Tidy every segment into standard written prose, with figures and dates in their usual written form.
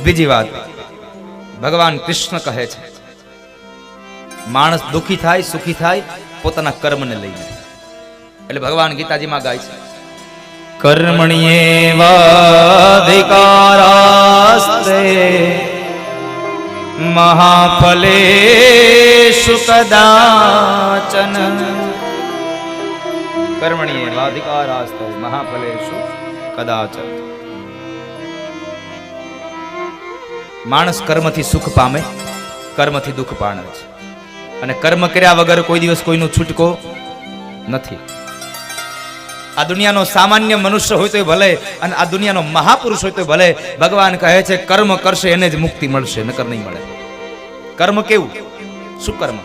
બીજી વાત ભગવાન કૃષ્ણ કહે છે, માણસ દુખી થાય સુખી થાય પોતાના કર્મને લઈને. એટલે ભગવાન ગીતાજીમાં ગાય છે, કર્મણ્યેવાધિકારાસ્તે મહાફલેષુ કદાચન. કર્મણ્યેવાધિકારાસ્તે મહાફલેષુ કદાચન. માણસ કર્મથી સુખ પામે, કર્મથી દુઃખ પામે છે. અને કર્મ કર્યા વગર કોઈ દિવસ કોઈનો છૂટકો નથી. આ દુનિયાનો સામાન્ય મનુષ્ય હોય તો ભલે, અને આ દુનિયાનો મહાપુરુષ હોય તો ભલે, ભગવાન કહે છે કર્મ કરશે એને જ મુક્તિ મળશે, નકર નહીં મળે. કર્મ કેવું? શું કર્મ?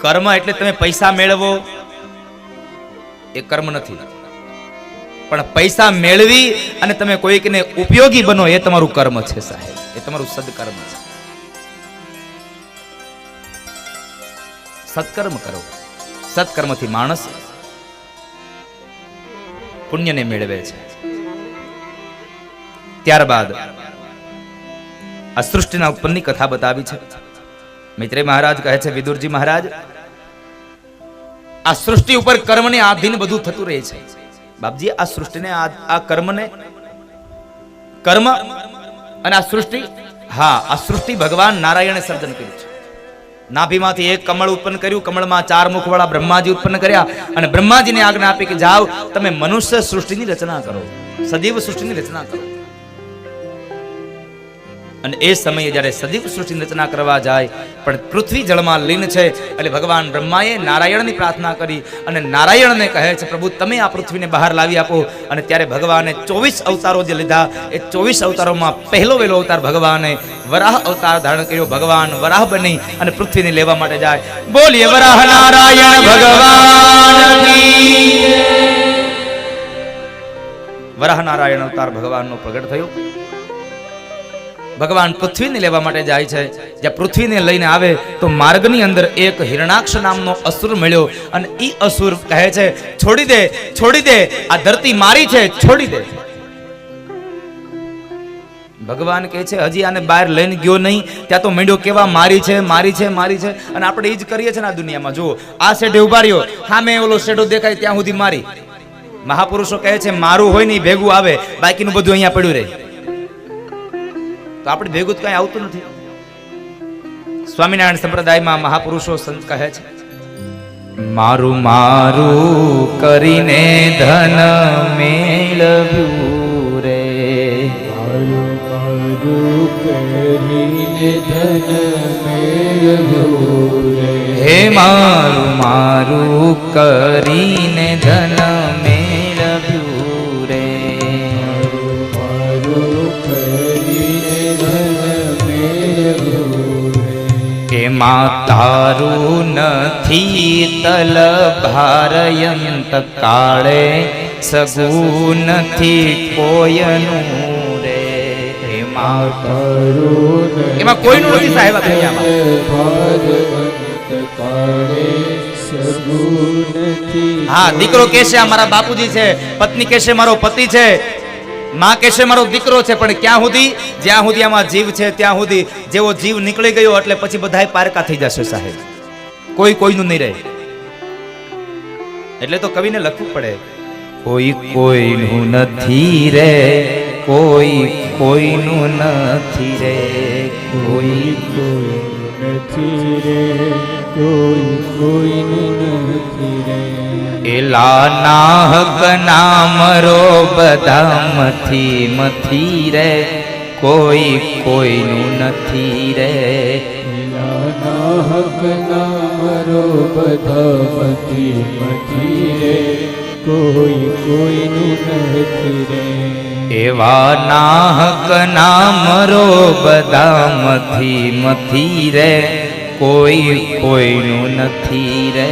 કર્મ એટલે તમે પૈસા મેળવો એ કર્મ નથી, પણ પૈસા મેળવી અને તમે કોઈકને ઉપયોગી બનો એ તમારું કર્મ છે સાહેબ, એ તમારું સદકર્મ છે. સત્કર્મ કરો. સત્કર્મથી માણસ પુણ્યને મેળવે છે. ત્યારબાદ આ સૃષ્ટિના ઉત્પન્નની કથા બતાવી છે. મૈત્રેય મહારાજ કહે છે, વિદુરજી મહારાજ, આ સૃષ્ટિ ઉપર કર્મને આધીન બધું થતું રહે છે. બાપજી, આ સૃષ્ટિને આ કર્મને, કર્મ અને આ સૃષ્ટિ, હા, આ સૃષ્ટિ ભગવાન નારાયણે સર્જન કર્યું છે. નાભીમાંથી એક કમળ ઉત્પન્ન કર્યું, કમળમાં 4 મુખવાળા બ્રહ્માજી ઉત્પન્ન કર્યા, અને બ્રહ્માજીને આજ્ઞા આપી કે જાઓ તમે મનુષ્ય સૃષ્ટિની રચના કરો, સજીવ સૃષ્ટિની રચના કરો. અને એ સમયે જ્યારે સજીવ સૃષ્ટિની રચના કરવા જાય પણ પૃથ્વી જળમાં લીન છે, એટલે ભગવાન બ્રહ્માએ નારાયણની પ્રાર્થના કરી અને નારાયણને કહે છે, પ્રભુ તમે આ પૃથ્વીને બહાર લાવી આપો. અને ત્યારે ભગવાને 24 અવતારો જે લીધા, એ 24 અવતારોમાં પહેલો વહેલો અવતાર ભગવાને વરાહ અવતાર ધારણ કર્યો. ભગવાન વરાહ બની અને પૃથ્વીને લેવા માટે જાય. બોલીએ વરાહ નારાયણ ભગવાન કી. વરાહ નારાયણ અવતાર ભગવાનનો પ્રગટ થયો. ભગવાન પૃથ્વીને લેવા માટે જાય છે. જ્યાં પૃથ્વીને લઈને આવે તો માર્ગની અંદર એક હિરણાક્ષ નામનો અસુર મળ્યો, અને ઈ અસુર કહે છે, છોડી દે, છોડી દે, આ ધરતી મારી છે, છોડી દે. ભગવાન કહે છે, હજી આને બહાર લઈને ગયો નહીં ત્યાં તો મીંડો કેવા મારી છે, મારી છે, મારી છે. અને આપણે એ જ કરીએ છીએ ને આ દુનિયામાં. જુઓ, આ શેઠે ઉભા રહ્યો, સામે ઓલો શેઠો દેખાય ત્યાં સુધી મારી. મહાપુરુષો કહે છે, મારું હોય ને ભેગું આવે, બાકીનું બધું અહીંયા પડ્યું રહે. તો આપણે ભેગું કઈ આવતું નથી. સ્વામિનારાયણ સંપ્રદાયમાં મહાપુરુષો સંત કહે છે, મારું મારું કરીને ધન મેળવ્યું રે, મારું મારું કરીને ધન મેળવ્યું રે, હે મારું મારું કરીને ધન મેળવ્યું રે, મારું કરીને ધન મેળવ્યું રે, એમાં તારું નથી તલ ભારયંત કાળે, સગું નથી કોયનું રે, એમાં તારું એમાં કોઈનું નથી સાહેબ આ દુનિયામાં. હા, દીકરો કહેશે આ મારા બાપુજી છે, પત્ની કહેશે મારો પતિ છે, માં કહેશે મારો દીકરો છે, પણ ક્યાં સુધી? જ્યાં સુધી આમાં જીવ છે ત્યાં સુધી. જેવો જીવ નીકળી ગયો એટલે પછી બધાય પારકા થઈ જશે સાહેબ, કોઈ કોઈનું નહીં રહે. એટલે તો કવિને લખવું પડે, કોઈ કોઈનું નથી રે, કોઈ કોઈનું નથી રે, કોઈ નથી રે, કોઈ કોઈનું નથી રે, એલા નાહક નામરો બધા મથી મથી રે, કોઈ કોઈનું નથી રે, નાહક નામરો બધા મથી મથી રે, કોઈ કોઈનું નથી રે, એવા નાહક નામરો બધા મથી મથી રે, કોઈ કોઈનું નથી રે.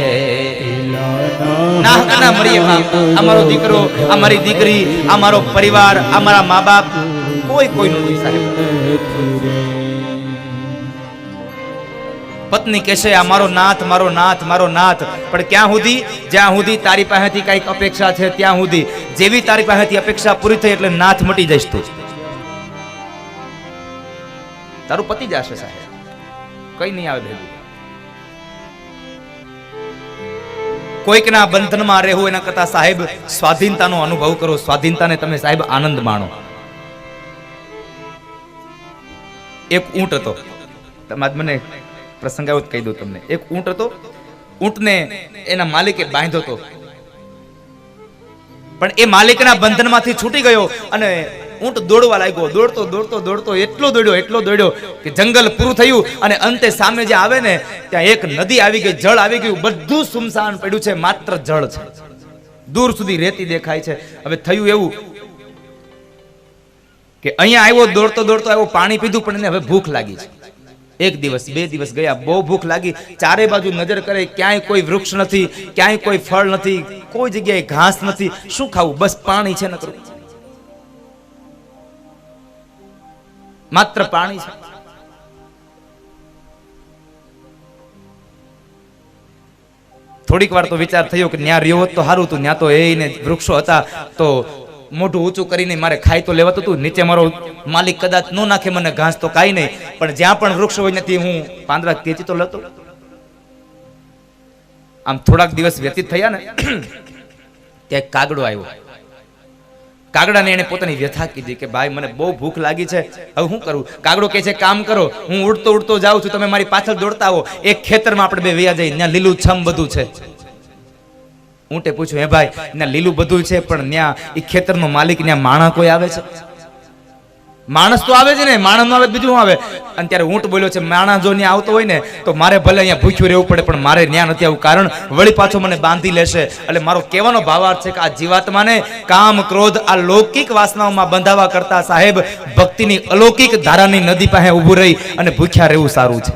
નાહક ના મળીએ, અમારો દીકરો, અમારી દીકરી, અમારો પરિવાર, અમારા મા બાપ, કોઈ કોઈનું નથી સાહેબ. પત્ની કહેશે આ મારો નાથ, મારો નાથ, મારો નાથ, પણ ક્યાં સુધી? જ્યાં સુધી તારી પાસેથી કઈક અપેક્ષા છે ત્યાં સુધી. જેવી તારી પાસેથી અપેક્ષા પૂરી થઈ એટલે નાથ મટી જઈશ તું. તારું પતિ જશે સાહેબ, કઈ નહીં આવે ભેગું. કોઈકના બંધનમાં રહેવું એના કરતા સાહેબ સ્વાધીનતાનો અનુભવ કરો. સ્વાધીનતાને તમે સાહેબ આનંદ માણો. એક ઊંટ હતો, તમારે મને પ્રસંગ આવ્યો કહી દઉં તમને. એક ઊંટ હતો, ઊંટને એના માલિકે બાંધ્યો હતો, પણ એ માલિકના બંધનમાંથી છૂટી ગયો અને ઊંટ દોડવા લાગ્યો. દોડતો દોડતો દોડતો એટલો દોડ્યો કે જંગલ પૂરું થયું અને અંતે સામે જે આવે ને ત્યાં એક નદી આવી ગઈ, જળ આવી ગયું. બધું સુમસાન પડ્યું છે, માત્ર જળ છે, દૂર સુધી રેતી દેખાય છે. હવે થયું એવું કે અહીંયા આવ્યો, દોડતો દોડતો આવ્યો, પાણી પીધું, પણ એને હવે ભૂખ લાગી છે. એક દિવસ, બે દિવસ ગયા, બહુ ભૂખ લાગી. ચારે બાજુ નજર કરે, ક્યાંય કોઈ વૃક્ષ નથી, ક્યાંય કોઈ ફળ નથી, કોઈ જગ્યાએ ઘાસ નથી. શું ખાવું? બસ પાણી છે, નકરું માત્ર પાણી છે. થોડીક વાર તો વિચાર થયો કે ન્યા રહ્યો હોત તો સારું હતું, ન્યા તો એને વૃક્ષો હતા તો મોઢું ઊંચું કરીને મારે ખાઈ તો લેવાતું હતું. નીચે મારો માલિક કદાચ ન નાખે મને ઘાસ તો કાંઈ નહીં, પણ જ્યાં પણ વૃક્ષ હોય નથી હું પાંદડા ખેંચી તો લેતો. આમ થોડાક દિવસ વ્યતીત થયા ને ત્યાં કાગડો આવ્યો. કાગડાને એને પોતાની વ્યથા કીધી કે ભાઈ મને બહુ ભૂખ લાગી છે, હવે શું કરું? કાગડો કહે છે કામ કરો, હું ઉડતો ઉડતો જાઉં છું, તમે મારી પાછળ દોડતા આવો, એક ખેતરમાં આપણે બે વયા જઈએ, ત્યાં લીલું છમ બધું છે. ઊંટે પૂછ્યું, હે ભાઈ ત્યાં લીલું બધું છે, પણ ત્યાં એ ખેતરનો માલિક, ત્યાં માણસ કોઈ આવે છે? માણસ તો આવે છે ને, માણસ નો આવે બીજું શું આવે? અને ત્યારે ઊંટ બોલ્યો છે, માણસ જો ત્યાં આવતો હોય ને તો મારે ભલે અહીંયા ભૂખ્યું રહેવું પડે, પણ મારે ત્યાં નથી આવું, કારણ વળી પાછો મને બાંધી લેશે. એટલે મારો કહેવાનો ભાવાર્થ છે કે આ જીવાત્માને કામ, ક્રોધ, આ લૌકિક વાસનાઓમાં બંધાવા કરતા સાહેબ ભક્તિની અલૌકિક ધારાની નદી પાસે ઊભું રહી અને ભૂખ્યા રહેવું સારું છે.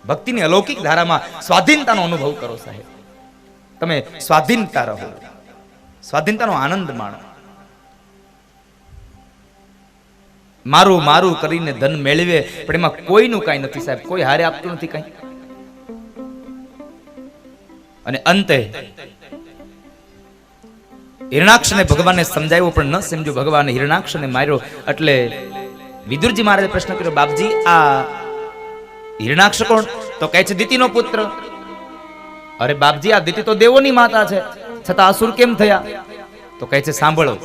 ભક્તિની અલૌકિક ધારામાં સ્વાધીનતાનો અનુભવ કરો સાહેબ. તમે સ્વાધીનતા રહો, સ્વાધીનતાનો આનંદ માણો. મારું મારું કરીને ધન મેળવે, પણ એમાં કોઈનું કાંઈ નથી સાહેબ, કોઈ હારે આપતું નથી કાંઈ. અને અંતે હિરણાક્ષને ભગવાનને સમજાવ્યો પણ ન સમજ્યો. ભગવાને હિરણાક્ષને માર્યો. એટલે વિદુરજી મહારાજે પ્રશ્ન કર્યો, બાપજી આ હિરણાક્ષ કોણ? તો કહે છે દિતિનો પુત્ર. અરે બાપજી આ દિતિ તો દેવોની માતા છે, છતાં અસુર કેમ થયા? તો કહે છે સાંભળો,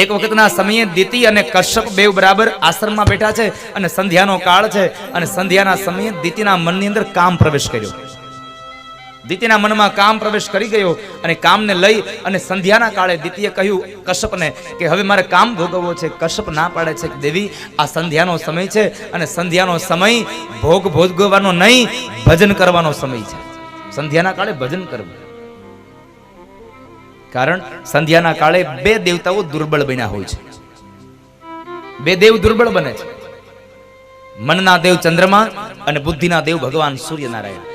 એક વખતના સમયે દિતિ અને કશ્યપ બેવ બરાબર આશ્રમમાં બેઠા છે અને સંધ્યાનો કાળ છે, અને સંધ્યાના સમયે દિતિના મનની અંદર કામ પ્રવેશ કર્યો. દિતિના મનમાં કામ પ્રવેશ કરી ગયો અને કામને લઈ અને સંધ્યાના કાળે દિતિએ કહ્યું કશ્યપને કે હવે મારે કામ ભોગવવો છે. કશ્યપ ના પાડે છે કે દેવી આ સંધ્યાનો સમય છે અને સંધ્યાનો સમય ભોગ ભોગવવાનો નહીં, ભજન કરવાનો સમય છે. સંધ્યાના કાળે ભજન કરવું, કારણ સંધ્યાના કાળે બે દેવતાઓ દુર્બળ બન્યા હોય છે. બે દેવ દુર્બળ બને છે, મનના દેવ ચંદ્રમા અને બુદ્ધિના દેવ ભગવાન સૂર્યનારાયણ.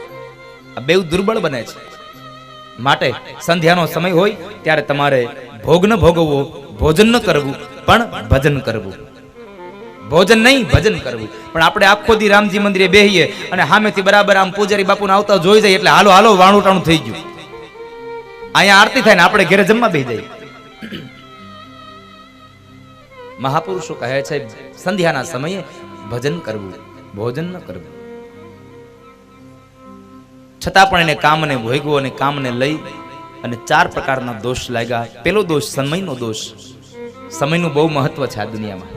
આ બે દુર્બળ બને છે. માટે સંધ્યાનો સમય હોય ત્યારે તમારે ભોગ ન ભોગવવો, ભોજન ન કરવું, પણ ભજન કરવું. ભોજન નહીં, ભજન કરવું. પણ આપણે આખો દી રામજી મંદિરે બેહીએ અને સામેથી બરાબર આમ પૂજારી બાપુને આવતા જોઈ જાય એટલે હાલો હાલો વાણું ટાણું થઈ ગયું. અહીંયા આરતી થાય ને આપણે ઘરે જમવા બેસી જઈએ. મહાપુરુષો કહે છે સંધ્યાના સમયે ભજન કરવું, ભોજન ન કરવું. છતાં પણ એને કામને ભોગવો અને કામને લઈ અને 4 પ્રકારના દોષ લાગ્યા. પેલો દોષ સમયનો દોષ. સમયનું બહુ મહત્વ છે આ દુનિયામાં.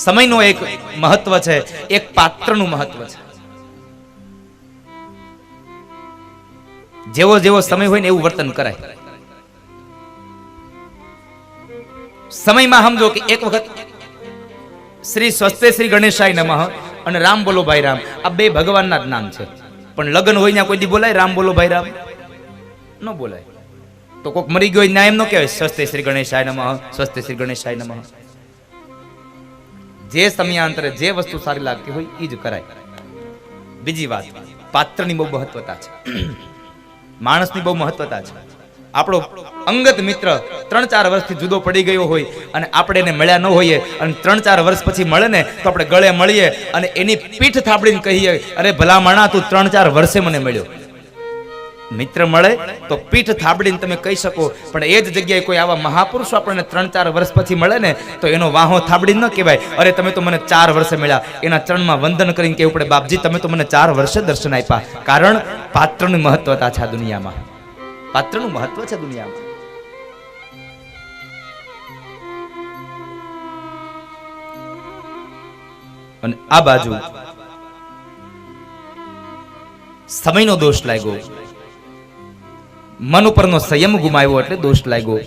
સમયનો એક મહત્વ છે, એક પાત્રનું મહત્વ છે. જેવો જેવો સમય હોય ને એવું વર્તન કરાય. સમયમાં સમજો કે એક વખત શ્રી સ્વસ્તે શ્રી ગણેશાય નમઃ અને રામ બોલો ભાઈ રામ, આ બે ભગવાનના જ નામ છે. પણ લગ્ન હોય ત્યાં કોઈ દી બોલાય રામ બોલો ભાઈ રામ? ન બોલાય. તો કોક મરી ગયો ના એમ ન કહેવાય સ્વસ્તે શ્રી ગણેશાય નમઃ, સ્વસ્તે શ્રી ગણેશાય નમઃ. જે સમયાંતરે જે વસ્તુ સારી લાગતી હોય એ જ કરાય. બીજી વાત, પાત્રની બહુ મહત્વતા છે, માણસની બહુ મહત્વતા છે. આપણો અંગત મિત્ર 3-4 વર્ષથી જુદો પડી ગયો હોય અને આપણે એને મળ્યા ન હોઈએ અને 3-4 વર્ષ પછી મળે ને તો આપણે ગળે મળીએ અને એની પીઠ થાબડીને કહીએ, અરે ભલા માણા તું 3-4 વર્ષે મને મળ્યો. મિત્ર મળે તો પીઠ થાબડીને તમે કહી શકો, પણ એ જ જગ્યાએ કોઈ આવા મહાપુરુષો આપણને 3-4 વર્ષ પછી મળે ને તો એનો વાહો થાબડી ન કહેવાય. અરે તમે તો મને 4 વર્ષે મળ્યા, એના ચરણમાં વંદન કરીને કહેવું પડે, બાપજી તમે તો મને 4 વર્ષે દર્શન આપ્યા. કારણ પાત્રનું મહત્વતા છે આ દુનિયામાં, પાત્રનું મહત્વ છે દુનિયામાં. અને આ બાજુ સમયનો દોષ લાગ્યો, મન ઉપરનો સંયમ ગુમાવ્યો એટલે દોષ લાગ્યો,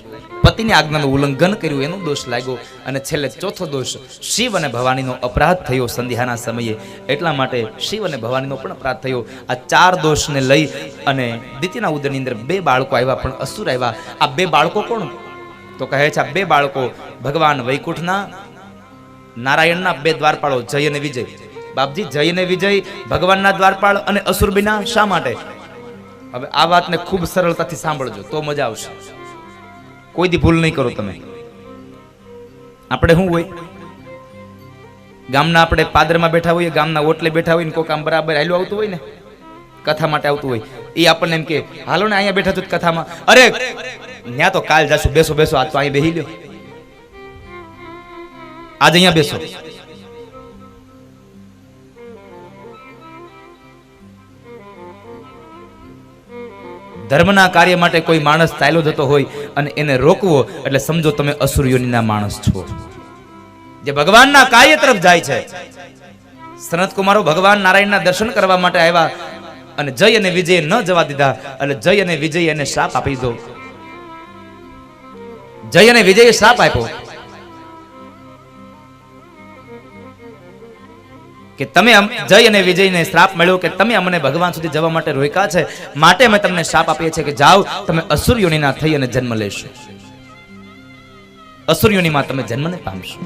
પતિની આજ્ઞાનું ઉલ્લંઘન કર્યું એનો દોષ લાગ્યો, અને છેલ્લે ચોથો દોષ શિવ અને ભવાનીનો અપરાધ થયો સંધ્યાના સમયે. એટલા માટે શિવ અને ભવાનીનો પણ અપરાધ થયો. આ 4 દોષને લઈ અને દિતિના ઉદરની અંદર 2 બાળકો આવ્યા, પણ અસુર આવ્યા. આ 2 બાળકો કોણ? તો કહે છે આ 2 બાળકો ભગવાન વૈકુંઠના, નારાયણના 2 દ્વારપાળો જય અને વિજય. બાપજી જય અને વિજય ભગવાનના દ્વારપાળ અને અસુર બન્યા શા માટે? હવે આ વાતને ખૂબ સરળતાથી સાંભળજો તો મજા આવશે, કોઈ દી ભૂલ નહીં કરો તમે. આપણે શું હોય, ગામના આપણે પાદરમાં બેઠા હોઈએ, ગામના ઓટલે બેઠા હોય ને કોઈ કામ બરાબર હાલ્યું આવતું હોય ને, કથા માટે આવતું હોય, એ આપણને એમ કે હાલો ને અહીંયા બેઠા છો કથામાં, અરે ત્યાં તો કાલ જાશું, બેસો બેસો, આજ તો અહીં બેહી લ્યો, આજ અહીંયા બેસો. ધર્મના કાર્ય માટે કોઈ માણસ ચાલ્યો જતો હોય અને એને રોકવો એટલે સમજો તમે અસુર યોનિના માણસ છો, જે ભગવાનના કાર્ય તરફ જાય છે. સનત કુમારો ભગવાન નારાયણના દર્શન કરવા માટે આવ્યા અને જય અને વિજય ન જવા દીધા, એટલે જય અને વિજય એને શાપ આપી દો. જય અને વિજય શાપ આપ્યો કે તમે જય અને વિજયને શ્રાપ મળ્યો કે તમે અમને ભગવાન સુધી જવા માટે રોક્યા છે, માટે અમે તમને શાપ આપીએ છીએ કે જાઓ તમે અસુર યોનિના થઈ અને જન્મ લેશો, અસુર યોનિમાં તમે જન્મને પામશો.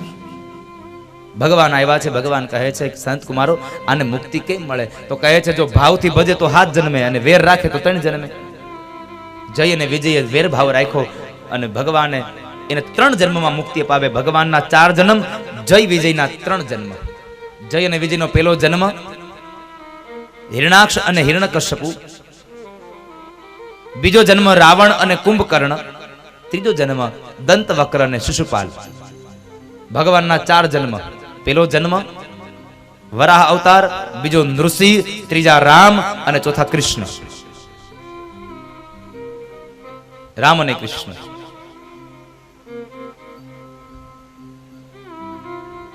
ભગવાન આવ્યા છે, ભગવાન કહે છે સંત કુમારો આને મુક્તિ કેમ મળે? તો કહે છે જો ભાવથી ભજે તો 7 જન્મે અને વેર રાખે તો 3 જન્મે. જય અને વિજયે વેર ભાવ રાખ્યો અને ભગવાને એને 3 જન્મમાં મુક્તિ અપાવે. ભગવાનના 4 જન્મ, જય વિજયના 3 જન્મ. જય અને વિજયનો પહેલો જન્મ હિરણાક્ષ અને હિરણ્યકશ્યપુ, બીજો જન્મ રાવણ અને કુંભકર્ણ, ત્રીજો જન્મ દંતવક્ર અને શિશુપાલ. ભગવાનના 4 જન્મ, પહેલો જન્મ વરાહ અવતાર, બીજો નૃસિંહ, ત્રીજા રામ અને ચોથા કૃષ્ણ. રામ અને કૃષ્ણ.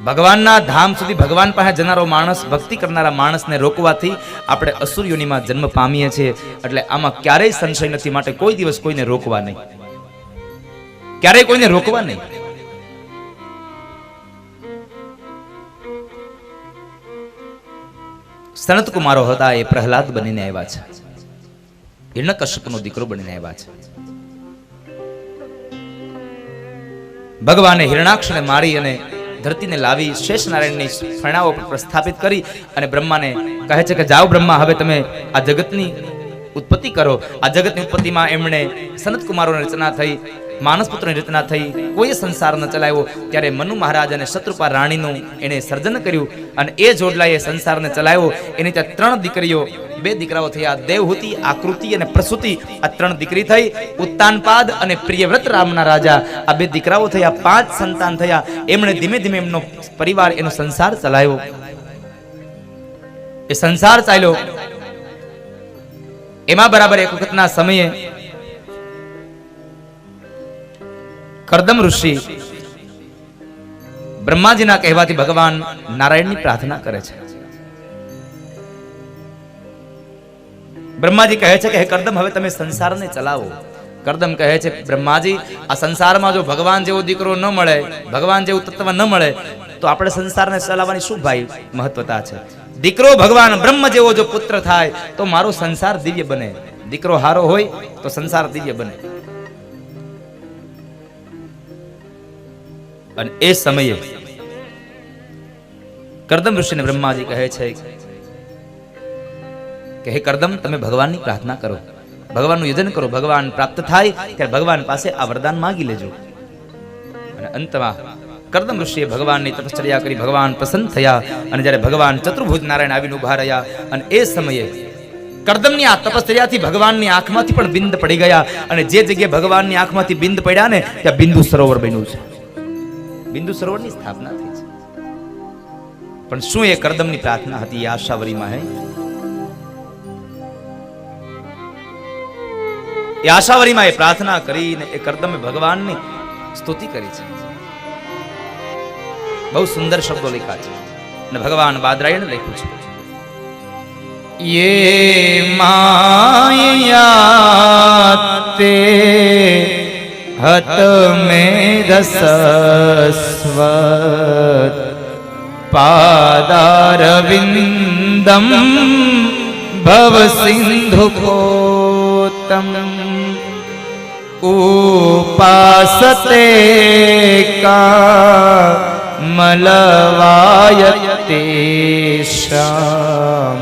ભગવાનના ધામ સુધી ભગવાન પાસે જનારો માણસ, ભક્તિ કરનારા માણસને રોકવાથી આપણે અસુર યોનિમાં જન્મ પામીએ છીએ. એટલે આમાં ક્યારેય સંશય નથી, માટે કોઈ દિવસ કોઈને રોકવા નહીં, ક્યારેય કોઈને રોકવા નહીં. સનત કુમારો હતા એ પ્રહલાદ બનીને આવ્યા છે, હિરણ્યકશ્યપનો દીકરો બનીને આવ્યા છે. ભગવાને હિરણાક્ષને મારી અને ધરતીને લાવી શેષ નારાયણની ફણાઓ પર પ્રસ્થાપિત કરી અને બ્રહ્માને કહે છે કે જાઓ બ્રહ્મા, હવે તમે આ જગતની ઉત્પત્તિ કરો. આ જગતની ઉત્પત્તિમાં એમણે સનત કુમારોની રચના થઈ, માનસ પુત્રની રચના થઈ, કોઈ સંસાર ન ચલાવ્યો. ત્યારે મનુ મહારાજ અને શત્રુપા રાણીનું એને સર્જન કર્યું અને એ જોડલાએ સંસારને ચલાવ્યો. એની ત્યાં 3 દીકરીઓ, 2 દીકરાઓ થયા, દેવહૂતિ, આકૃતિ અને પ્રસૂતિ. આ 3 દીકરી થઈ. ઉત્તાનપાદ અને પ્રિયવ્રત રામના રાજા, આ 2 દીકરાઓ થયા. 5 સંતાન થયા. એમણે ધીમે ધીમે એમનો પરિવાર, એનો સંસાર ચલાવ્યો. એ સંસાર ચાલ્યો. એમાં બરાબર એક વખતના સમયે કરદમ ઋષિ બ્રહ્માજીના કહેવાથી ભગવાન નારાયણની પ્રાર્થના કરે છે. બ્રહ્માજી કહે છે કે હે કરદમ, હવે તમે સંસારને ચલાવો. કરદમ કહે છે બ્રહ્માજી, આ સંસારમાં જો ભગવાન જેવો દીકરો ન મળે, ભગવાન જેવું તત્વ ન મળે તો આપણે સંસારને ચલાવવાની શું ભાઈ મહત્વતા છે? દીકરો ભગવાન બ્રહ્મ જેવો જો પુત્ર થાય તો મારો સંસાર દિવ્ય બને. દીકરો હારો હોય તો સંસાર દિવ્ય બને. અને એ સમયે કરદમ ઋષિને બ્રહ્માજી કહે છે કે હે કરદમ, તમે ભગવાનની પ્રાર્થના કરો, ભગવાનનું યજન કરો. ભગવાન પ્રાપ્ત થાય ત્યારે ભગવાન પાસે આ વરદાન માંગી લેજો. અને અંતમાં કરદમ ઋષિએ ભગવાનની તપશ્ચર્યા કરી, ભગવાન પ્રસન્ન થયા. અને જ્યારે ભગવાન ચતુર્ભુજ નારાયણ આવીને ઉભા રહ્યા અને એ સમયે કરદમની આ તપસ્યાથી ભગવાનની આંખમાંથી પણ બિંદ પડી ગયા અને જે જગ્યાએ ભગવાનની આંખમાંથી બિંદ પડ્યા ને ત્યાં બિંદુ સરોવર બન્યું છે. બિંદુ સરોવરની સ્થાપના થઈ છે. પણ શું એ કરદમની પ્રાર્થના હતી? એ આશાવરીમાં હે, એ આશાવરીમાં એ પ્રાર્થના કરીને એ કરદમે ભગવાનની સ્તુતિ કરી છે. બહુ સુંદર શબ્દો લખ્યા છે અને ભગવાન બાદરાયણ લખ્યું છે. ये मायाते हत में रसस्वत पादारविंदम भव सिंधु पोतम उपासते का मलवायते श्याम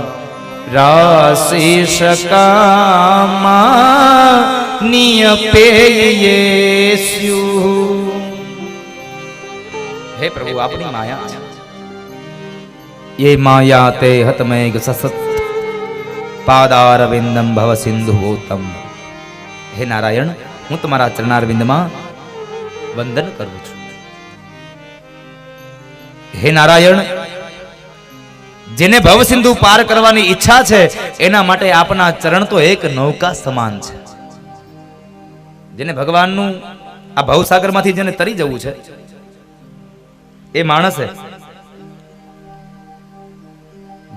राशिषकामा नियपेयेस्यુ. હે પ્રભુ, આપની માયા છે. ये माया ते हतमेघ ससत पादारविंदम भव सिंधुभूतम. હે નારાયણ, હું તમારા ચરણારવિંદમાં વંદન કરું છું. હે નારાયણ, જેને ભવસિંધુ પાર કરવાની ઈચ્છા છે એના માટે આપના ચરણ તો એક નૌકા સમાન છે. જેને ભગવાનનું આ ભવસાગરમાંથી જેને તરી જવું છે એ માણસે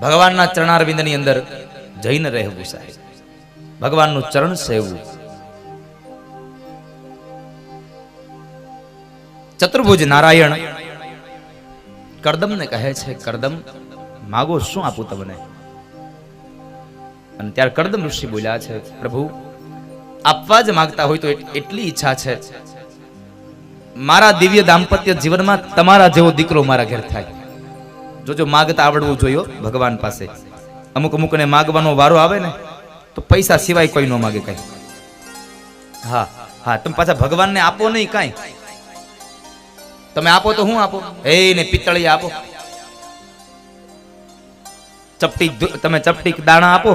ભગવાનના ચરણારવિંદની અંદર જઈને રહેવું સાહેબ, ભગવાનનું ચરણ સેવવું. ચતુર્ભુજ નારાયણ કરદમને કહે છે, કરદમ માગો, શું આપું તમને? અને ત્યારે કરદમ ઋષિ બોલ્યા છે, પ્રભુ આપવા જ માંગતા હોય તો એટલી ઈચ્છા છે, મારા દિવ્ય દાંપત્ય જીવનમાં તમારા જેવો દીકરો મારા ઘેર થાય. જોજો, માગતા આવડવું જોઈએ ભગવાન પાસે. અમુક અમુકને માગવાનો વારો આવે ને તો પૈસા સિવાય કોઈ ન માગે કઈ. હા હા, તમે પાછા ભગવાનને આપો નહીં કાંઈ. તમે આપો તો હું આપો, એ ને પિત્તળી આપો, ચપટી, તમે ચપટી દાણા આપો,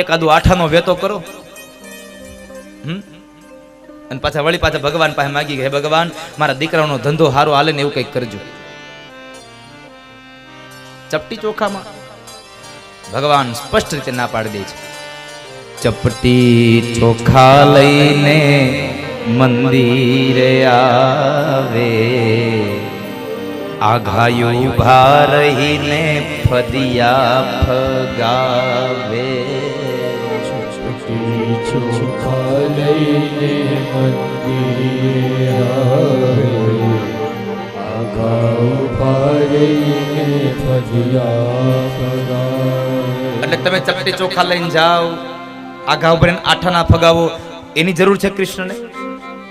એકાદું આઠાનો વેતો કરો, અને પાછા વળી પાછા ભગવાન પાસે માગી, હે ભગવાન મારા દીકરાનો ધંધો સારો હાલે ને એવું કંઈક કરજો. ચપટી ચોખામાં ભગવાન સ્પષ્ટ રીતે ના પાડી દે છે. ચપટી ચોખા લઈને મંદિરે આવે, આઘાયું ઉભા રહીને ફદિયા ફગાવે. ચોખા લઈને મંદિરે આવે, આઘા ઉભા રહીને ફદિયા ફગાવે. એટલે તમે ચપટી ચોખા લઈને જાઓ, આઘા ઉપર આઠાના ફગાવો, એની જરૂર છે કૃષ્ણને?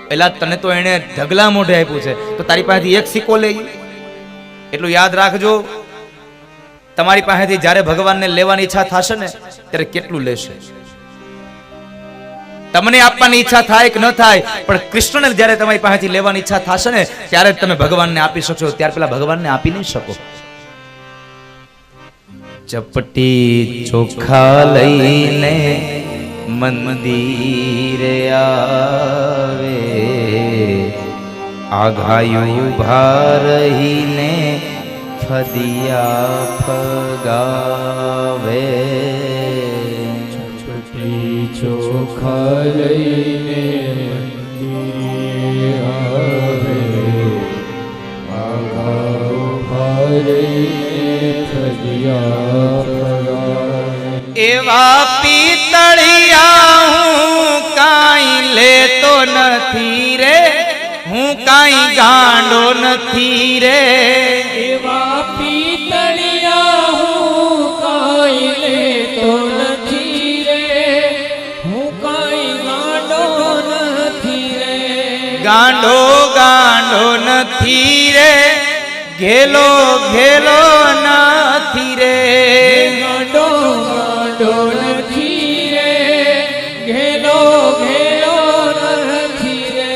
પેલા તને તો એને ઢગલા મોઢે આપ્યું છે, તો તારી પાસેથી એક સિક્કો લઈ. એટલું યાદ રાખજો, તમારી પાસેથી જ્યારે ભગવાનને લેવાની ઈચ્છા થશે ને ત્યારે કેટલું લેશે. તમને આપવાની ઈચ્છા થાય કે ન થાય, પણ કૃષ્ણને જ્યારે તમારી પાસેથી લેવાની ઈચ્છા થશે ને ત્યારે જ તમે ભગવાનને આપી શકશો, ત્યાર પેલા ભગવાનને આપી નહીં શકો. ચપટી ચોખા લઈને મંદિરે આવે, આઘાયું ઉભા રહીને ફદિયા ફગાવે. ચપટી ચોખા લઈને મંદિરે આવે, આઘા ઉભા રહીને ફદિયા ફગાવે. એવા પિતળિયા હું કાંઈ લેતો નથી રે, હું કાંઈ ગાંડો નથી રે. એવા પિતળિયા હું કાંઈ લેતો નથી રે, હું કાંઈ ગાંડો નથી રે. ગાંડો ગાંડો નથી રે, ઘેલો ઘેલો નથી રે. ગાંડો ગાંડો નથી રે, ઘેલો ઘેલો નથી રે.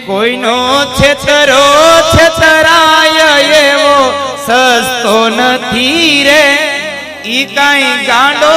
કોઈનો છેતરો છેતરાય એવો સસ્તો નથી રે, ઈ કાંઈ ગાંડો